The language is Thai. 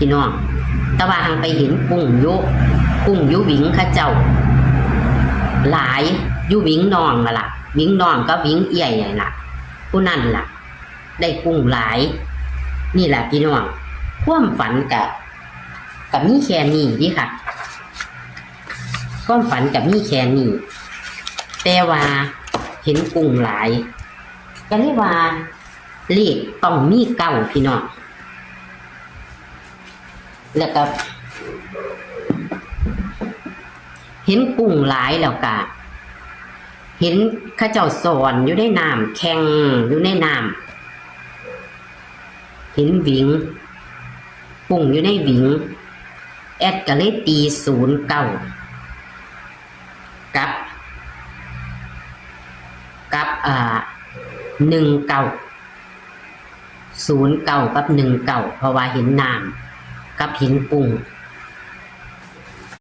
พี่น้องแต่ว่าหังไปเห็นกุ้งยุหวิงข้าเจ้าหลายยุหวิงน้องล่ะหวิงน้องก็หวิงเอี่ยล่ะผู้นั่นล่ะได้กุ้งหลายนี่แหละพี่น้องความฝันกับมีแค่นี้ดิค่ะความฝันกับมีแค่นี้แต่ว่าเห็นกุ้งหลายก็เลยว่าเลขต้องมีเก้าพี่น้องแล้วก็เห็นกุ้งหลายแล้วก็เห็นข้าเจ้าสอนอยู่ในน้ำแข่งอยู่ในน้ำเห็นหวิงกุ้งอยู่ในหวิงแอดก็เลยตี09กับ1909กับ19เพราะว่าเห็นน้ำกับเห็นกุ้ง